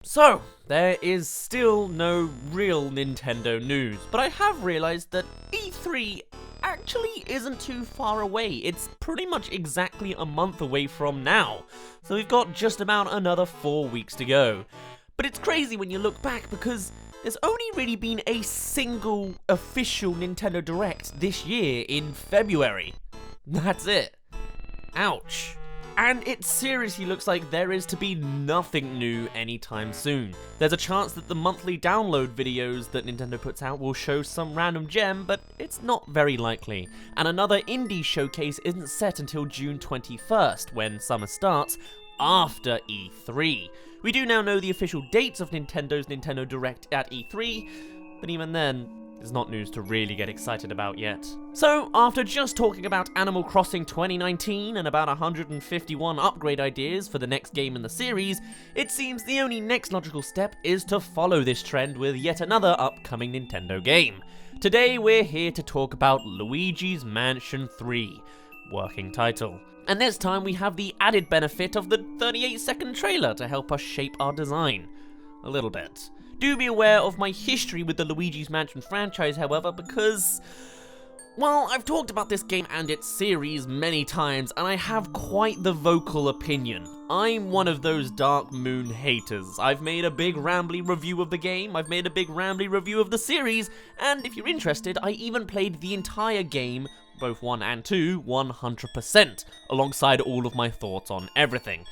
So, there is still no real Nintendo news, but I have realized that E3 actually isn't too far away. It's pretty much exactly a month away from now, so we've got just about another 4 weeks to go. But it's crazy when you look back because there's only really been a single official Nintendo Direct this year in February. That's it. Ouch. And it seriously looks like there is to be nothing new anytime soon. There's a chance that the monthly download videos that Nintendo puts out will show some random gem, but it's not very likely. And another indie showcase isn't set until June 21st, when summer starts, after E3. We do now know the official dates of Nintendo's Nintendo Direct at E3, but even then, there's not news to really get excited about yet. So, after just talking about Animal Crossing 2019 and about 151 upgrade ideas for the next game in the series, it seems the only next logical step is to follow this trend with yet another upcoming Nintendo game. Today we're here to talk about Luigi's Mansion 3, working title. And this time we have the added benefit of the 38-second trailer to help us shape our design. A little bit. Do be aware of my history with the Luigi's Mansion franchise, however, because, well, I've talked about this game and its series many times, and I have quite the vocal opinion. I'm one of those Dark Moon haters. I've made a big rambly review of the game, I've made a big rambly review of the series, and if you're interested, I even played the entire game, both 1 and 2, 100%, alongside all of my thoughts on everything.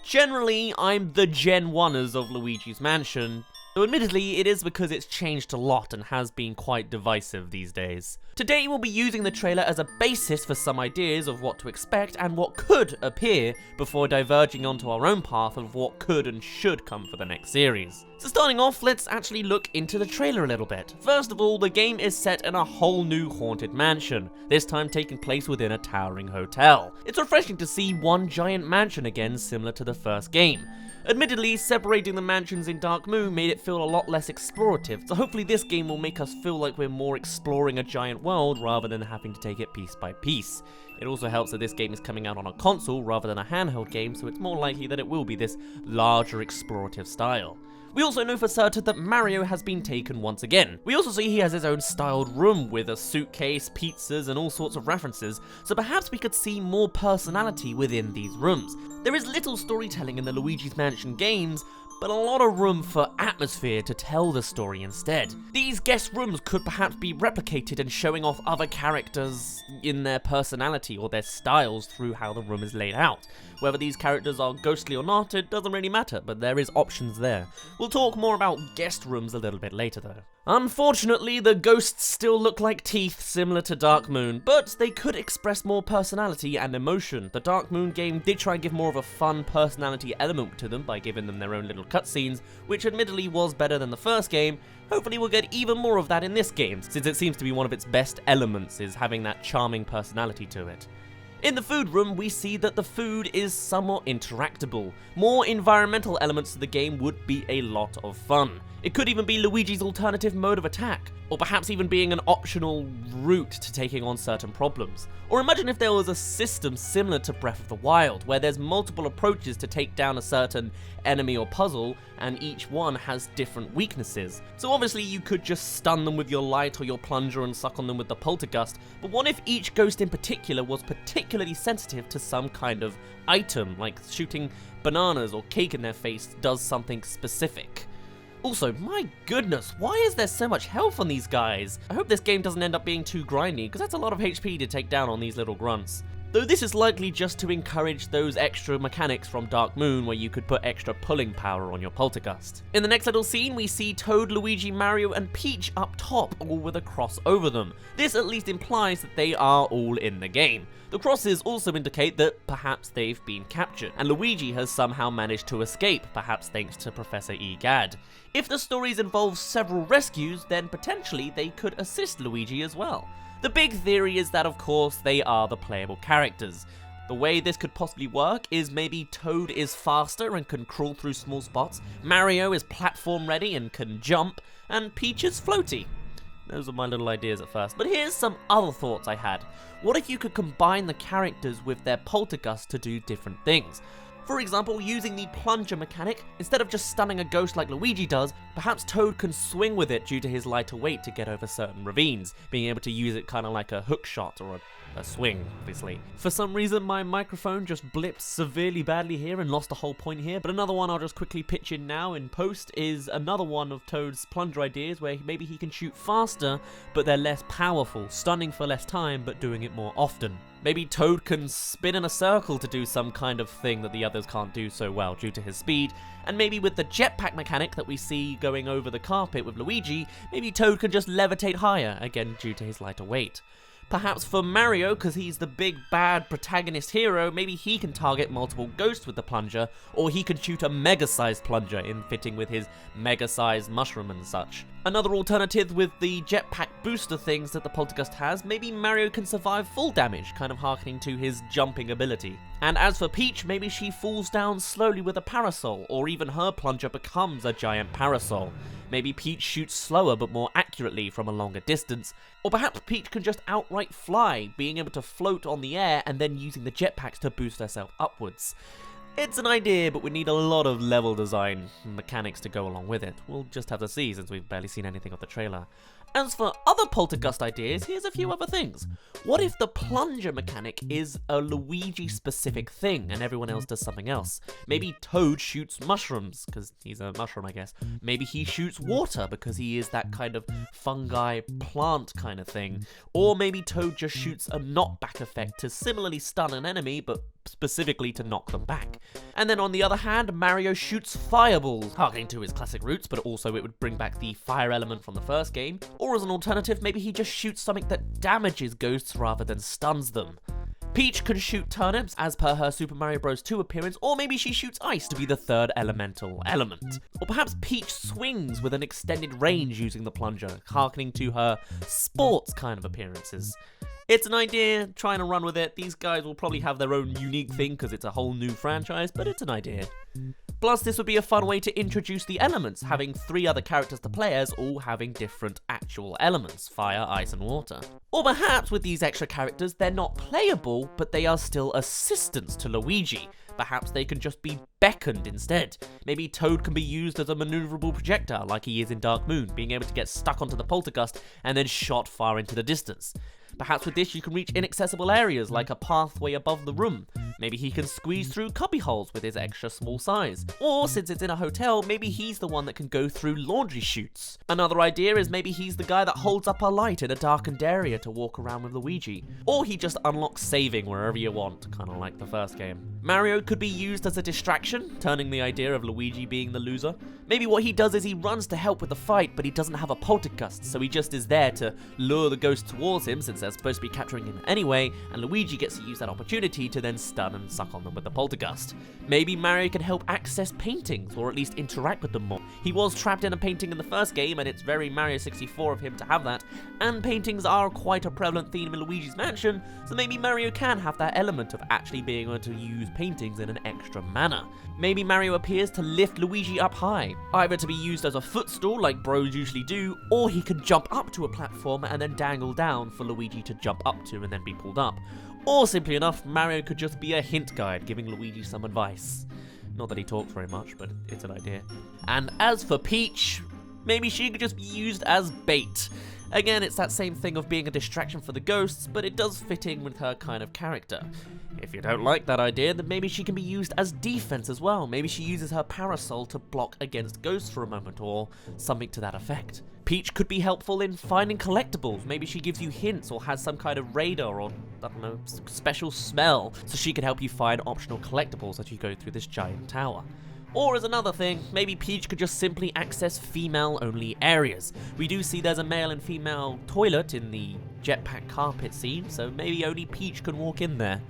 Generally, I'm the Gen 1ers of Luigi's Mansion, though admittedly it is because it's changed a lot and has been quite divisive these days. Today we'll be using the trailer as a basis for some ideas of what to expect and what could appear before diverging onto our own path of what could and should come for the next series. So starting off, let's actually look into the trailer a little bit. First of all, the game is set in a whole new haunted mansion, this time taking place within a towering hotel. It's refreshing to see one giant mansion again, similar to the first game. Admittedly, separating the mansions in Dark Moon made it feel a lot less explorative, so hopefully this game will make us feel like we're more exploring a giant world rather than having to take it piece by piece. It also helps that this game is coming out on a console rather than a handheld game, so it's more likely that it will be this larger explorative style. We also know for certain that Mario has been taken once again. We also see he has his own styled room with a suitcase, pizzas, and all sorts of references, so perhaps we could see more personality within these rooms. There is little storytelling in the Luigi's Mansion games, but a lot of room for atmosphere to tell the story instead. These guest rooms could perhaps be replicated and showing off other characters in their personality or their styles through how the room is laid out. Whether these characters are ghostly or not, it doesn't really matter, but there is options there. We'll talk more about guest rooms a little bit later though. Unfortunately, the ghosts still look like teeth similar to Dark Moon, but they could express more personality and emotion. The Dark Moon game did try and give more of a fun personality element to them by giving them their own little cutscenes, which admittedly was better than the first game. Hopefully we'll get even more of that in this game, since it seems to be one of its best elements is having that charming personality to it. In the food room, we see that the food is somewhat interactable. More environmental elements to the game would be a lot of fun. It could even be Luigi's alternative mode of attack, or perhaps even being an optional route to taking on certain problems. Or imagine if there was a system similar to Breath of the Wild, where there's multiple approaches to take down a certain enemy or puzzle, and each one has different weaknesses. So obviously you could just stun them with your light or your plunger and suck on them with the Poltergust, but what if each ghost in particular was particularly sensitive to some kind of item, like shooting bananas or cake in their face does something specific? Also, my goodness, why is there so much health on these guys? I hope this game doesn't end up being too grindy, because that's a lot of HP to take down on these little grunts. Though this is likely just to encourage those extra mechanics from Dark Moon where you could put extra pulling power on your Poltergust. In the next little scene, we see Toad, Luigi, Mario, and Peach up top, all with a cross over them. This at least implies that they are all in the game. The crosses also indicate that perhaps they've been captured, and Luigi has somehow managed to escape, perhaps thanks to Professor Egad. If the stories involve several rescues, then potentially they could assist Luigi as well. The big theory is that, of course, they are the playable characters. The way this could possibly work is maybe Toad is faster and can crawl through small spots, Mario is platform ready and can jump, and Peach is floaty. Those are my little ideas at first, but here's some other thoughts I had. What if you could combine the characters with their Poltergust to do different things? For example, using the plunger mechanic, instead of just stunning a ghost like Luigi does, perhaps Toad can swing with it due to his lighter weight to get over certain ravines, being able to use it kind of like a hook shot or a swing, obviously. For some reason, my microphone just blipped severely badly here and lost the whole point here, but another one I'll just quickly pitch in now in post is another one of Toad's plunger ideas where maybe he can shoot faster, but they're less powerful, stunning for less time, but doing it more often. Maybe Toad can spin in a circle to do some kind of thing that the others can't do so well due to his speed, and maybe with the jetpack mechanic that we see going over the carpet with Luigi, maybe Toad can just levitate higher, again due to his lighter weight. Perhaps for Mario, because he's the big bad protagonist hero, maybe he can target multiple ghosts with the plunger, or he could shoot a mega-sized plunger in fitting with his mega-sized mushroom and such. Another alternative with the jetpack booster things that the Poltergust has, maybe Mario can survive full damage, kind of harkening to his jumping ability. And as for Peach, maybe she falls down slowly with a parasol, or even her plunger becomes a giant parasol. Maybe Peach shoots slower but more accurately from a longer distance, or perhaps Peach can just outright fly, being able to float on the air and then using the jetpacks to boost herself upwards. It's an idea, but we need a lot of level design mechanics to go along with it. We'll just have to see since we've barely seen anything of the trailer. As for other Poltergust ideas, here's a few other things. What if the plunger mechanic is a Luigi-specific thing and everyone else does something else? Maybe Toad shoots mushrooms, because he's a mushroom, I guess. Maybe he shoots water, because he is that kind of fungi plant kind of thing. Or maybe Toad just shoots a knockback effect to similarly stun an enemy, but specifically to knock them back. And then on the other hand, Mario shoots fireballs, harkening to his classic roots, but also it would bring back the fire element from the first game. Or as an alternative, maybe he just shoots something that damages ghosts rather than stuns them. Peach can shoot turnips as per her Super Mario Bros. 2 appearance, or maybe she shoots ice to be the third elemental element. Or perhaps Peach swings with an extended range using the plunger, harkening to her sports kind of appearances. It's an idea, trying to run with it. These guys will probably have their own unique thing because it's a whole new franchise, but it's an idea. Plus, this would be a fun way to introduce the elements, having 3 other characters to play as, all having different actual elements, fire, ice and water. Or perhaps with these extra characters, they're not playable, but they are still assistants to Luigi. Perhaps they can just be beckoned instead. Maybe Toad can be used as a maneuverable projectile like he is in Dark Moon, being able to get stuck onto the Poltergust and then shot far into the distance. Perhaps with this you can reach inaccessible areas like a pathway above the room. Maybe he can squeeze through cubby holes with his extra small size. Or since it's in a hotel, maybe he's the one that can go through laundry chutes. Another idea is maybe he's the guy that holds up a light in a darkened area to walk around with Luigi. Or he just unlocks saving wherever you want, kind of like the first game. Mario could be used as a distraction, turning the idea of Luigi being the loser. Maybe what he does is he runs to help with the fight, but he doesn't have a Poltergust, so he just is there to lure the ghost towards him since they're supposed to be capturing him anyway, and Luigi gets to use that opportunity to then stun and suck on them with the Poltergust. Maybe Mario can help access paintings, or at least interact with them more. He was trapped in a painting in the first game, and it's very Mario 64 of him to have that, and paintings are quite a prevalent theme in Luigi's Mansion, so maybe Mario can have that element of actually being able to use paintings in an extra manner. Maybe Mario appears to lift Luigi up high, either to be used as a footstool like bros usually do, or he can jump up to a platform and then dangle down for Luigi to jump up to and then be pulled up. Or simply enough, Mario could just be a hint guide, giving Luigi some advice. Not that he talks very much, but it's an idea. And as for Peach, maybe she could just be used as bait. Again, it's that same thing of being a distraction for the ghosts, but it does fit in with her kind of character. If you don't like that idea, then maybe she can be used as defense as well. Maybe she uses her parasol to block against ghosts for a moment, or something to that effect. Peach could be helpful in finding collectibles. Maybe she gives you hints or has some kind of radar or, I don't know, special smell, so she can help you find optional collectibles as you go through this giant tower. Or as another thing, maybe Peach could just simply access female-only areas. We do see there's a male and female toilet in the jetpack carpet scene, so maybe only Peach can walk in there.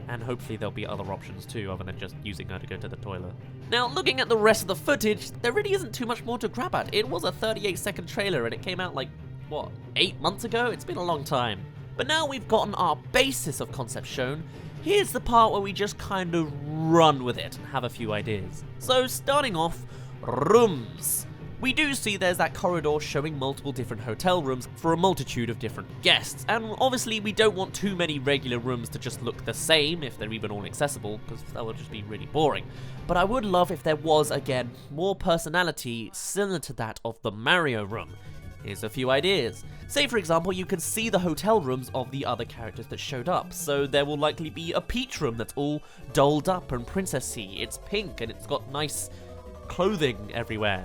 And hopefully there'll be other options too, other than just using her to go to the toilet. Now, looking at the rest of the footage, there really isn't too much more to grab at. It was a 38-second trailer and it came out like, what, 8 months ago? It's been a long time. But now we've gotten our basis of concept shown, here's the part where we just kind of run with it and have a few ideas. So starting off, rooms. We do see there's that corridor showing multiple different hotel rooms for a multitude of different guests, and obviously we don't want too many regular rooms to just look the same if they're even all accessible, because that would just be really boring. But I would love if there was, again, more personality similar to that of the Mario room. Here's a few ideas. Say for example, you can see the hotel rooms of the other characters that showed up, so there will likely be a Peach room that's all dolled up and princessy. It's pink and it's got nice clothing everywhere.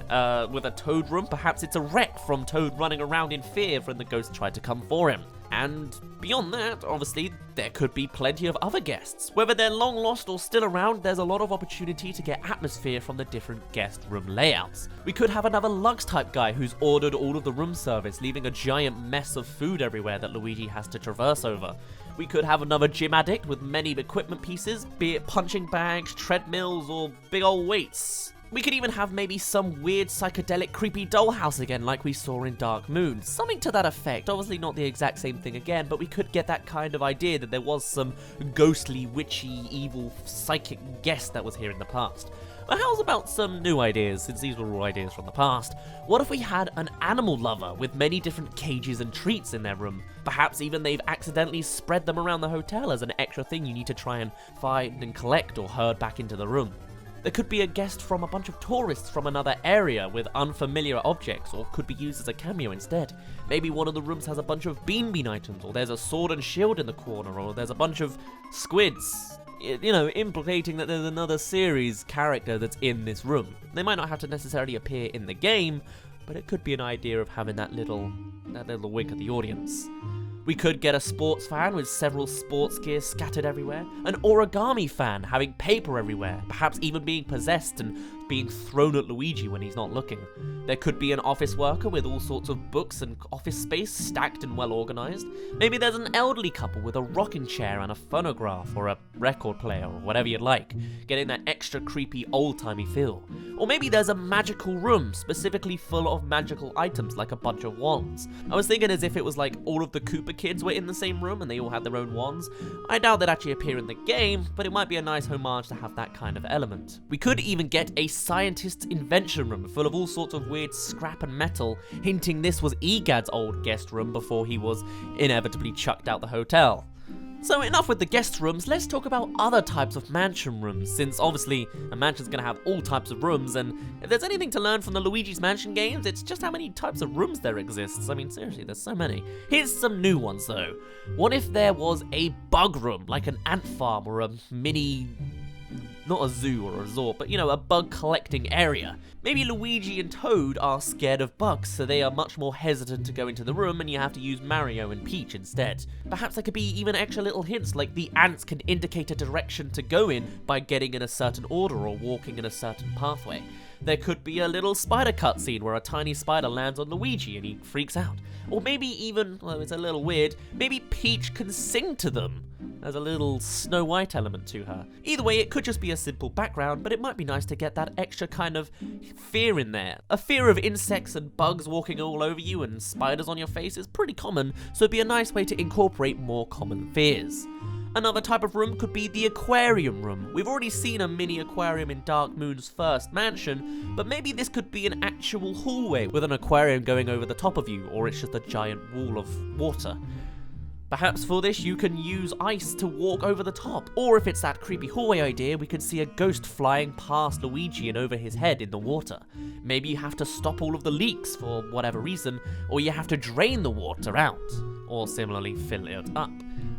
With a Toad room, perhaps it's a wreck from Toad running around in fear when the ghost tried to come for him. And beyond that, obviously, there could be plenty of other guests. Whether they're long lost or still around, there's a lot of opportunity to get atmosphere from the different guest room layouts. We could have another Lux type guy who's ordered all of the room service, leaving a giant mess of food everywhere that Luigi has to traverse over. We could have another gym addict with many equipment pieces, be it punching bags, treadmills, or big old weights. We could even have maybe some weird psychedelic creepy dollhouse again like we saw in Dark Moon. Something to that effect. Obviously not the exact same thing again, but we could get that kind of idea that there was some ghostly, witchy, evil, psychic guest that was here in the past. But how's about some new ideas, since these were all ideas from the past? What if we had an animal lover with many different cages and treats in their room? Perhaps even they've accidentally spread them around the hotel as an extra thing you need to try and find and collect or herd back into the room. There could be a guest from a bunch of tourists from another area with unfamiliar objects, or could be used as a cameo instead. Maybe one of the rooms has a bunch of Bean Bean items, or there's a sword and shield in the corner, or there's a bunch of squids. You know, implicating that there's another series character that's in this room. They might not have to necessarily appear in the game, but it could be an idea of having that little wink at the audience. We could get a sports fan with several sports gear scattered everywhere, an origami fan having paper everywhere, perhaps even being possessed and being thrown at Luigi when he's not looking. There could be an office worker with all sorts of books and office space stacked and well organized. Maybe there's an elderly couple with a rocking chair and a phonograph or a record player or whatever you'd like, getting that extra creepy old-timey feel. Or maybe there's a magical room specifically full of magical items like a bunch of wands. I was thinking as if it was like all of the Koopa kids were in the same room and they all had their own wands. I doubt they'd actually appear in the game, but it might be a nice homage to have that kind of element. We could even get a scientist's invention room full of all sorts of weird scrap and metal, hinting this was Egad's old guest room before he was inevitably chucked out the hotel. So enough with the guest rooms, let's talk about other types of mansion rooms, since obviously a mansion's gonna have all types of rooms, and if there's anything to learn from the Luigi's Mansion games, it's just how many types of rooms there exists. I mean, seriously, there's so many. Here's some new ones though. What if there was a bug room, like an ant farm or a mini... not a zoo or a resort, but you know, a bug collecting area. Maybe Luigi and Toad are scared of bugs, so they are much more hesitant to go into the room and you have to use Mario and Peach instead. Perhaps there could be even extra little hints, like the ants can indicate a direction to go in by getting in a certain order or walking in a certain pathway. There could be a little spider cutscene where a tiny spider lands on Luigi and he freaks out. Or maybe even, well, it's a little weird, maybe Peach can sing to them. There's a little Snow White element to her. Either way, it could just be a simple background, but it might be nice to get that extra kind of fear in there. A fear of insects and bugs walking all over you and spiders on your face is pretty common, so it'd be a nice way to incorporate more common fears. Another type of room could be the aquarium room. We've already seen a mini aquarium in Dark Moon's first mansion, but maybe this could be an actual hallway with an aquarium going over the top of you, or it's just a giant wall of water. Perhaps for this you can use ice to walk over the top, or if it's that creepy hallway idea, we could see a ghost flying past Luigi and over his head in the water. Maybe you have to stop all of the leaks for whatever reason, or you have to drain the water out, or similarly fill it up.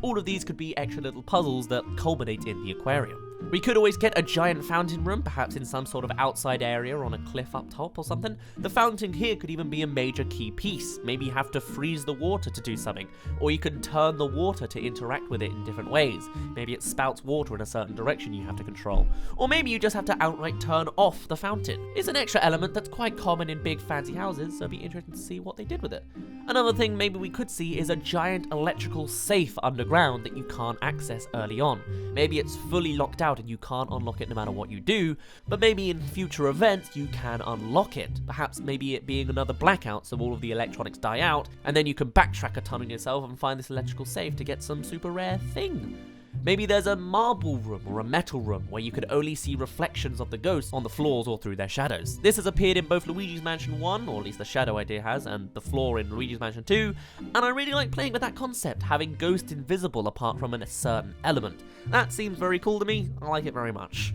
All of these could be extra little puzzles that culminate in the aquarium. We could always get a giant fountain room, perhaps in some sort of outside area on a cliff up top or something. The fountain here could even be a major key piece. Maybe you have to freeze the water to do something, or you can turn the water to interact with it in different ways. Maybe it spouts water in a certain direction you have to control. Or maybe you just have to outright turn off the fountain. It's an extra element that's quite common in big fancy houses, so it'd be interesting to see what they did with it. Another thing maybe we could see is a giant electrical safe underground that you can't access early on. Maybe it's fully locked out and you can't unlock it no matter what you do, but maybe in future events you can unlock it. Perhaps maybe it being another blackout so all of the electronics die out, and then you can backtrack a ton on yourself and find this electrical safe to get some super rare thing. Maybe there's a marble room or a metal room where you could only see reflections of the ghosts on the floors or through their shadows. This has appeared in both Luigi's Mansion 1, or at least the shadow idea has, and the floor in Luigi's Mansion 2, and I really like playing with that concept, having ghosts invisible apart from a certain element. That seems very cool to me. I like it very much.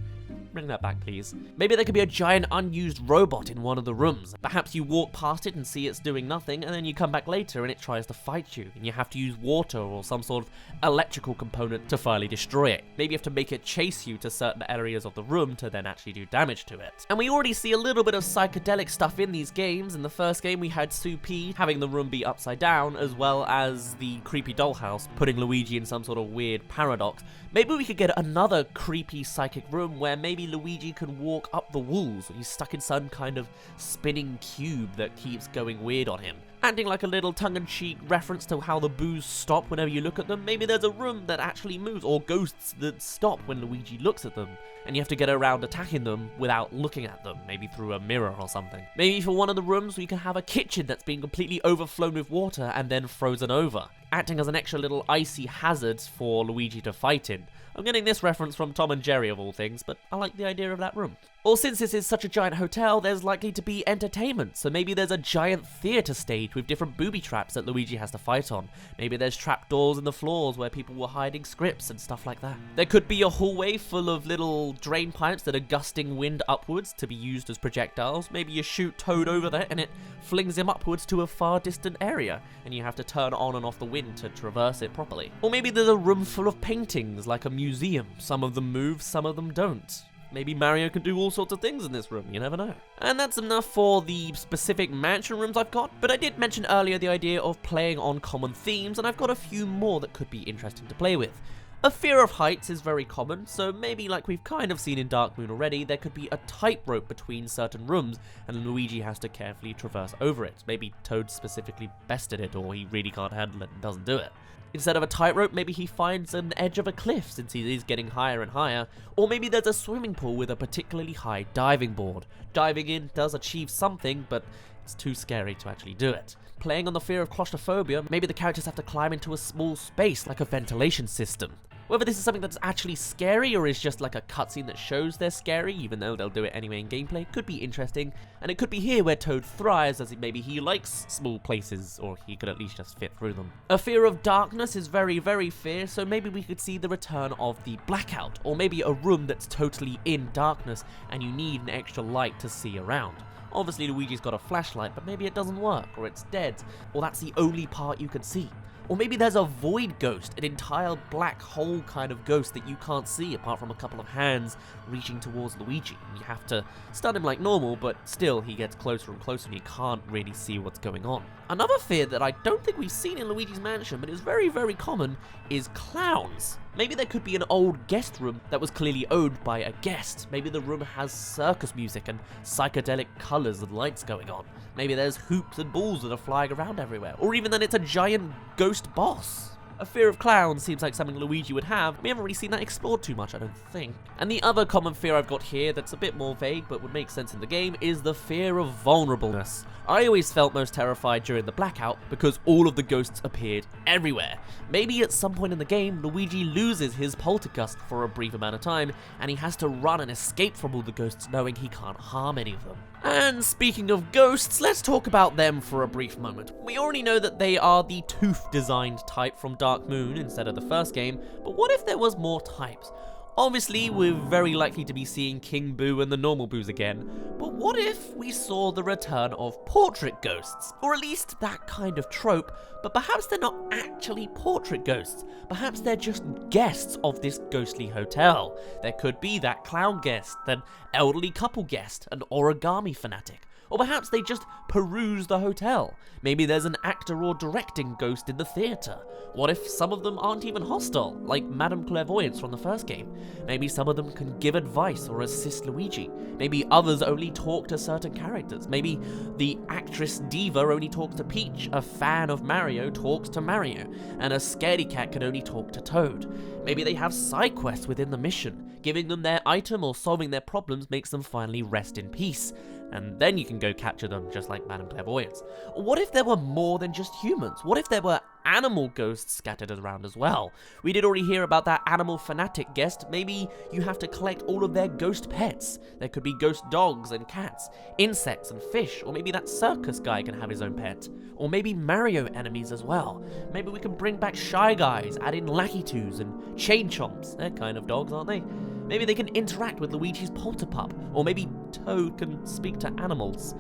Bring that back, please. Maybe there could be a giant unused robot in one of the rooms. Perhaps you walk past it and see it's doing nothing, and then you come back later and it tries to fight you, and you have to use water or some sort of electrical component to finally destroy it. Maybe you have to make it chase you to certain areas of the room to then actually do damage to it. And we already see a little bit of psychedelic stuff in these games. In the first game, we had Suzuki having the room be upside down, as well as the creepy dollhouse putting Luigi in some sort of weird paradox. Maybe we could get another creepy psychic room where maybe Luigi can walk up the walls, or he's stuck in some kind of spinning cube that keeps going weird on him. Acting like a little tongue-in-cheek reference to how the boos stop whenever you look at them, maybe there's a room that actually moves, or ghosts that stop when Luigi looks at them, and you have to get around attacking them without looking at them, maybe through a mirror or something. Maybe for one of the rooms we can have a kitchen that's been completely overflown with water and then frozen over, acting as an extra little icy hazard for Luigi to fight in. I'm getting this reference from Tom and Jerry of all things, but I like the idea of that room. Or since this is such a giant hotel, there's likely to be entertainment, so maybe there's a giant theatre stage with different booby traps that Luigi has to fight on. Maybe there's trapdoors in the floors where people were hiding scripts and stuff like that. There could be a hallway full of little drain pipes that are gusting wind upwards to be used as projectiles. Maybe you shoot Toad over there and it flings him upwards to a far distant area, and you have to turn on and off the wind to traverse it properly. Or maybe there's a room full of paintings like a museum. Some of them move, some of them don't. Maybe Mario can do all sorts of things in this room, you never know. And that's enough for the specific mansion rooms I've got, but I did mention earlier the idea of playing on common themes, and I've got a few more that could be interesting to play with. A fear of heights is very common, so maybe like we've kind of seen in Dark Moon already, there could be a tightrope between certain rooms, and Luigi has to carefully traverse over it. Maybe Toad specifically bested it, or he really can't handle it and doesn't do it. Instead of a tightrope, maybe he finds an edge of a cliff since he is getting higher and higher, or maybe there's a swimming pool with a particularly high diving board. Diving in does achieve something, but it's too scary to actually do it. Playing on the fear of claustrophobia, maybe the characters have to climb into a small space like a ventilation system. Whether this is something that's actually scary or is just like a cutscene that shows they're scary, even though they'll do it anyway in gameplay, could be interesting. And it could be here where Toad thrives, as maybe he likes small places, or he could at least just fit through them. A fear of darkness is very, very fierce, so maybe we could see the return of the blackout, or maybe a room that's totally in darkness and you need an extra light to see around. Obviously Luigi's got a flashlight, but maybe it doesn't work, or it's dead, or that's the only part you can see. Or maybe there's a void ghost, an entire black hole kind of ghost that you can't see apart from a couple of hands reaching towards Luigi. You have to stun him like normal, but still he gets closer and closer and you can't really see what's going on. Another fear that I don't think we've seen in Luigi's Mansion, but is very, very common, is clowns. Maybe there could be an old guest room that was clearly owned by a guest. Maybe the room has circus music and psychedelic colors and lights going on. Maybe there's hoops and balls that are flying around everywhere. Or even that it's a giant ghost boss. A fear of clowns seems like something Luigi would have. We haven't really seen that explored too much, I don't think. And the other common fear I've got here that's a bit more vague but would make sense in the game is the fear of vulnerableness. I always felt most terrified during the blackout because all of the ghosts appeared everywhere. Maybe at some point in the game, Luigi loses his Poltergust for a brief amount of time and he has to run and escape from all the ghosts knowing he can't harm any of them. And speaking of ghosts, let's talk about them for a brief moment. We already know that they are the tooth-designed type from Dark Moon instead of the first game, but what if there was more types? Obviously, we're very likely to be seeing King Boo and the normal Boos again, but what if we saw the return of portrait ghosts? Or at least that kind of trope, but perhaps they're not actually portrait ghosts. Perhaps they're just guests of this ghostly hotel. There could be that clown guest, an elderly couple guest, an origami fanatic. Or perhaps they just peruse the hotel. Maybe there's an actor or directing ghost in the theatre. What if some of them aren't even hostile, like Madame Clairvoyance from the first game? Maybe some of them can give advice or assist Luigi. Maybe others only talk to certain characters. Maybe the actress Diva only talks to Peach, a fan of Mario talks to Mario, and a scaredy cat can only talk to Toad. Maybe they have side quests within the mission. Giving them their item or solving their problems makes them finally rest in peace. and then you can go capture them, just like Madame Clairvoyance. Or what if there were more than just humans? What if there were animal ghosts scattered around as well? We did already hear about that animal fanatic guest. Maybe you have to collect all of their ghost pets. There could be ghost dogs and cats, insects and fish, or maybe that circus guy can have his own pet. Or maybe Mario enemies as well. Maybe we can bring back Shy Guys, add in Lackey Twos and Chain Chomps. They're kind of dogs, aren't they? Maybe they can interact with Luigi's Polterpup, or maybe Toad can speak to animals.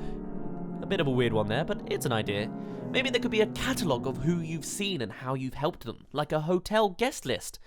A bit of a weird one there, but it's an idea. Maybe there could be a catalogue of who you've seen and how you've helped them, like a hotel guest list.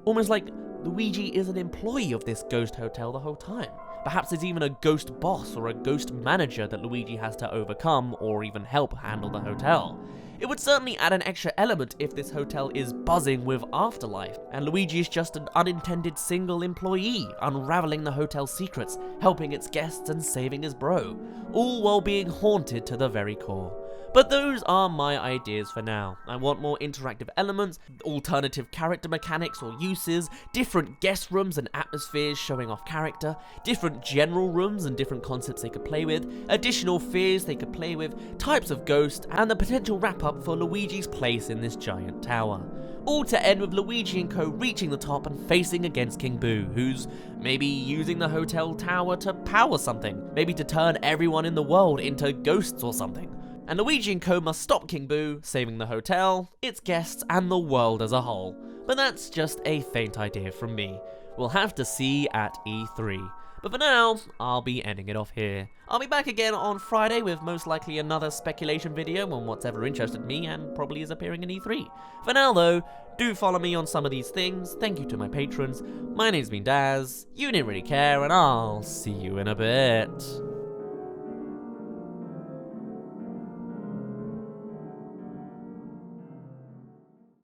Almost like Luigi is an employee of this ghost hotel the whole time. Perhaps there's even a ghost boss or a ghost manager that Luigi has to overcome or even help handle the hotel. It would certainly add an extra element if this hotel is buzzing with afterlife, and Luigi is just an unintended single employee, unraveling the hotel's secrets, helping its guests and saving his bro, all while being haunted to the very core. But those are my ideas for now. I want more interactive elements, alternative character mechanics or uses, different guest rooms and atmospheres showing off character, different general rooms and different concepts they could play with, additional fears they could play with, types of ghost, and the potential wrap-up for Luigi's place in this giant tower. All to end with Luigi and co reaching the top and facing against King Boo, who's maybe using the hotel tower to power something, maybe to turn everyone in the world into ghosts or something. And Luigi and co must stop King Boo, saving the hotel, its guests, and the world as a whole. But that's just a faint idea from me. We'll have to see at E3. But for now, I'll be ending it off here. I'll be back again on Friday with most likely another speculation video on what's ever interested me and probably is appearing in E3. For now though, do follow me on some of these things. Thank you to my patrons. My name's been Daz, you didn't really care, and I'll see you in a bit.